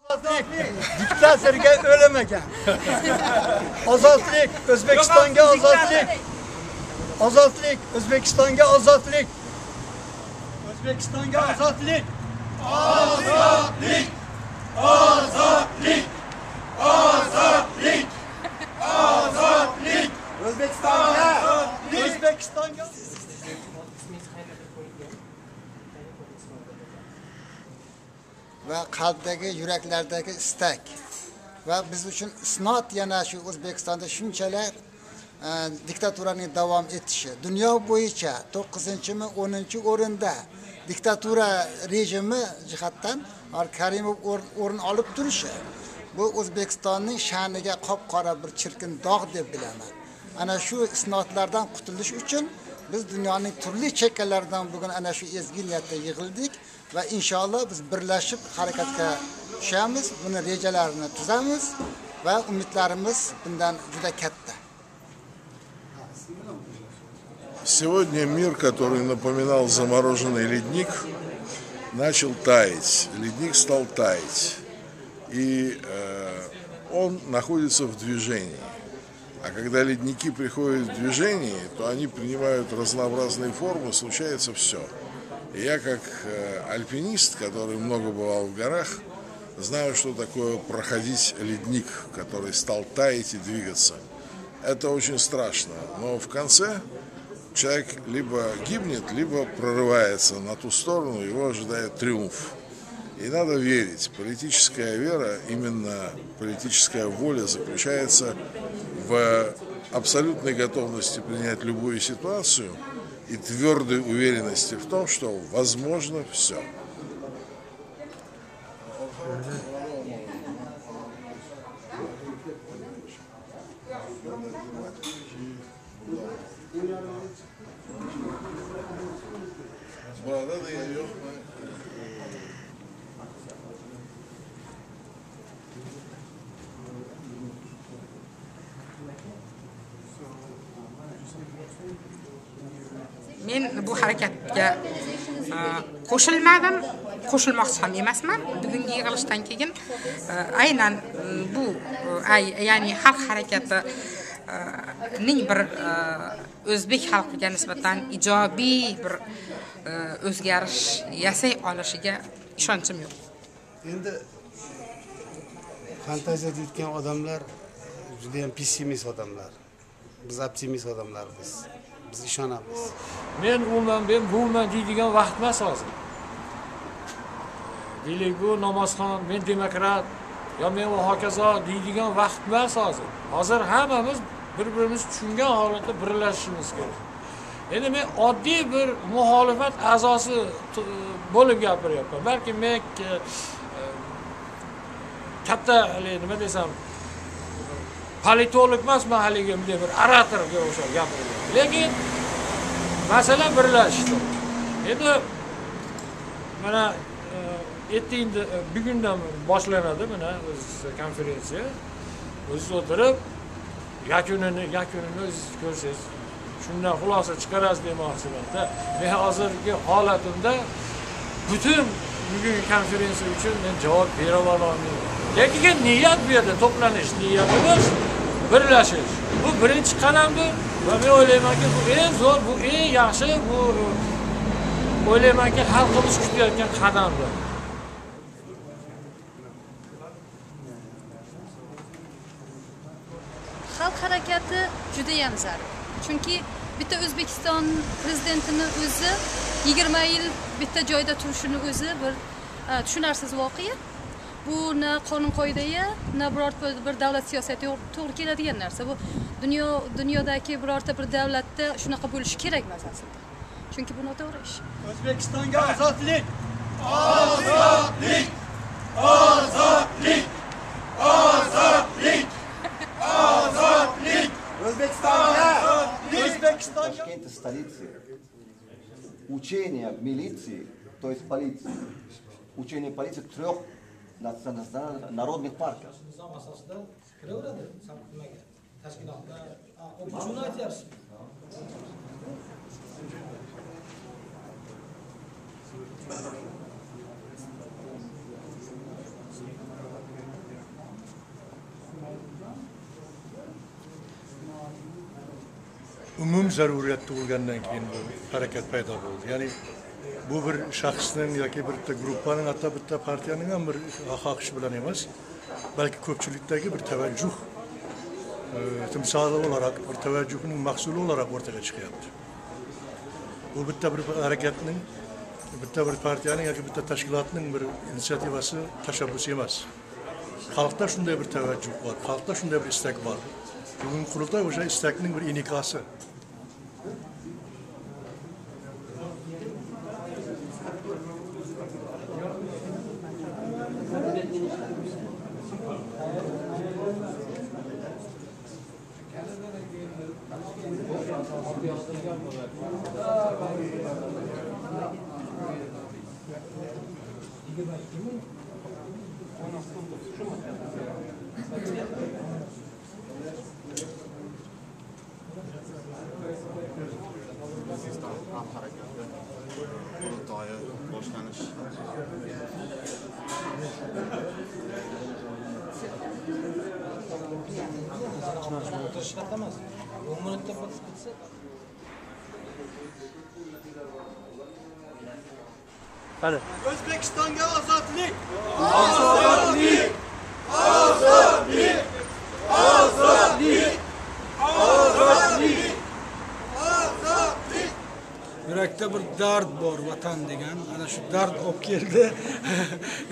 Diktatorga o'lamagan. Ozodlik, O'zbekistonga ozodlik. Ozodlik, O'zbekistonga ozodlik. O'zbekistonga ozodlik. Ozodlik. Ozodlik. Ozodlik. Ozodlik. O'zbekistonga. O'zbekistonga. Va qalbdagi, yuraklardagi istak va biz uchun isnot yana shu O'zbekistonda shunchalar diktaturaning davom etishi, dunyo bo'yicha 9-mi, 10-o'rinda diktatura rejimi jihatdan Karimov o'rin olib turishi bu O'zbekistonning sha'niga qop-qora bir chirkin dog' deb bilaman. Ana shu isnotlardan qutulish uchun biz dunyoning turli chekkalaridan bugun ana shu ezgu niyatda yig'ildik va inshaalloh biz birlashib harakatga tushamiz, buni rejalarini tuzamiz va umidlarimiz bundan juda katta. Сегодня мир, который напоминал замороженный ледник, начал таять. Ледник стал таять. И он находится в движении. А когда ледники приходят в движение, то они принимают разнообразные формы, случается все. И я как альпинист, который много бывал в горах, знаю, что такое проходить ледник, который стал таять и двигаться. Это очень страшно, но в конце человек либо гибнет, либо прорывается на ту сторону, его ожидает триумф. И надо верить. Политическая вера, именно политическая воля заключается в абсолютной готовности принять любую ситуацию и твердой уверенности в том, что возможно все. Men bu harakatga qo'shilmadim, qo'shilmoqchi ham emasman. Bugungi yig'ilishdan keyin aynan bu ya'ni xalq harakati ning bir o'zbek xalqiga nisbatan ijobiy bir o'zgarish yasay olishiga ishonchim yo'q. Endi fantaziya deyotgan odamlar juda ham pessimist odamlar. Biz optimist odamlarmiz. Biz ishonamiz. Men bunman deydigan vaqt emas hozir. Deylik bu namozxon, men demokrat, yo men va hokazo deydigan vaqt emas hozir. Hozir hammamiz bir-birimiz tushungan holatda birlashishimiz kerak. Endi men oddiy bir muxolifat a'zosi bo'lib gapiryapman. Balki men katta nima desam, politolog emasman haligi bunday bir oratorga o'xshab gapiryapman. Lekin masala birlashishdir. Endi mana endi bugundan boshlanadi mana o'z konferensiya. O'zingiz o'tirib yakunini o'zingiz ko'rsangiz shundan xulosa chiqarasiz demoqchiman-da. Men hozirgi holatimda butun bugungi konferensiya uchun men javob bera olmayman. Lekin niyat bu yerda to'planish niyatimiz birlashish. Bu birinchi qadamdir va men o'ylaymanki bu eng zo'r, bu eng yaxshi, bu o'ylaymanki xalqimiz kutayotgan qadamdir. Xalq harakati juda ham zarur. Chunki bitta O'zbekiston prezidentini o'zi 20 yil bitta joyda turishini o'zi bir tushunarsiz voqea. Bu na qonun qoidaga, na birorta bir davlat siyosatiga to'g'ri keladigan narsa. Bu dunyodagi birorta bir davlatda shunaqa bo'lishi kerak emas aslida. Chunki bu noto'g'ri ish. O'zbekistonga ozodlik! Ozodlik! Ozodlik! Озодlik! Озодlik! O'zbekistonga! O'zbekistonga! Ташкент столицы. Учение милиции, то есть полиции. Учение полиции 3 народных парков. umum zaruriyat tug'ilgandan keyin bu harakat paydo bo'ldi. Ya'ni bu bir shaxsning yoki bitta gruppaning, hatto bitta partiyaning ham bir xohishi bilan emas, balki ko'pchilikdagi bir tavajjuh timsoli olarak, bir tavajjuhning mahsuli olarak o'rtaga chiqyapti. Bu bitta bir harakatning, bitta bir partiyaning yoki bitta tashkilotning bir inisiativasi, tashabbusi emas. Xalqda shunday bir tavajjuh bor, xalqda shunday bir istak bor. Bugungi qurultoy o'sha istakning bir inikosi. Qurultoyi boshlanish. O'zbekistonga ozodlik! Ozodlik! Ozodlik! Ozodlik! Ozodlik! Ozodlik! Yurakda bir dard bor, vatan degan. Ana shu dard olib keldi.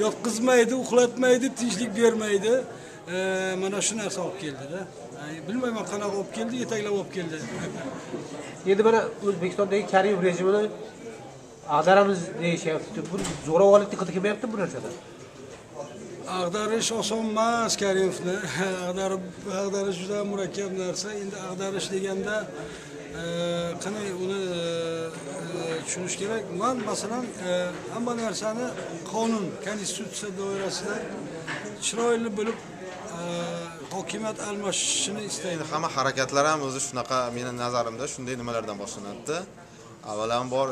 Yotqizmaydi, uxlatmaydi, tinchlik bermaydi. Mana shu narsa olib keldi-da. Bilmayman qanaqa olib keldi, yetaklab olib keldi. Endi mana O'zbekistondagi Karimov rejimini ag'daramiz deyishyapti. Bu zo'ravonlikni qilib kelmayapti bu narsada. Ag'darish oson emas Karimovni. Ag'darish juda murakkab narsa. Endi ag'darish deganda qanday uni tushunish kerak. Men masalan hamma narsani qonun, konstitutsiya doirasida chiroyli bo'lib hokimiyat almashishini istaydi. Hamma harakatlar ham o'zi shunaqa, meni nazarimda shunday nimalardan boshlanadi. Avvalambor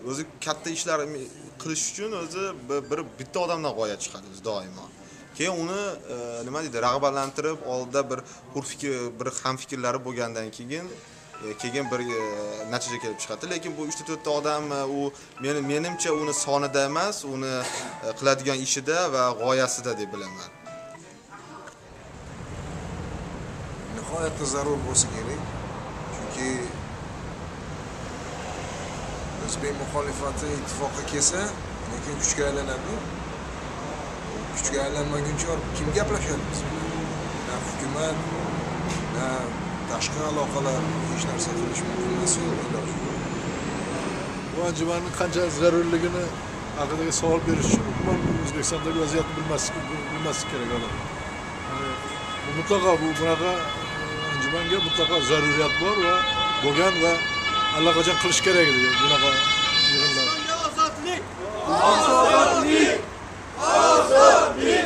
o'zi katta ishlar qilish uchun o'zi bitta odamdan g'oya chiqadi doimo. Keyin uni nima deydi, rag'batlantirib, oldida bir bir hamfikrlari bo'lgandan keyin bir natija kelib chiqadi. Lekin bu 3-4 ta odam u menimcha uni sonida emas, uni qiladigan ishida va g'oyasida deb bilaman. Nihoyatda zarur bo'lsa kerak. Chunki o'zbek muxolifati ittifoqqa kelsa, lekin kuchga aylanadi. Kuchga aylanmaguncha kim gaplashadi biz bilan? Na hukumat, na tashqi aloqalar hech narsa qilish mumkin emas. Bu anjumanning qancha zarurligini haqidagi savol berish uchun umuman O'zbekistondagi vaziyatni bilmaslik kerak odam. Mutlaqo bunaqa anjumanga mutlaqo zaruriyat bor va bo'lgan va allaqachon qilish kerak edi bunaqa yig'inlar. Ozodlik! Ozodlik! Ozodlik!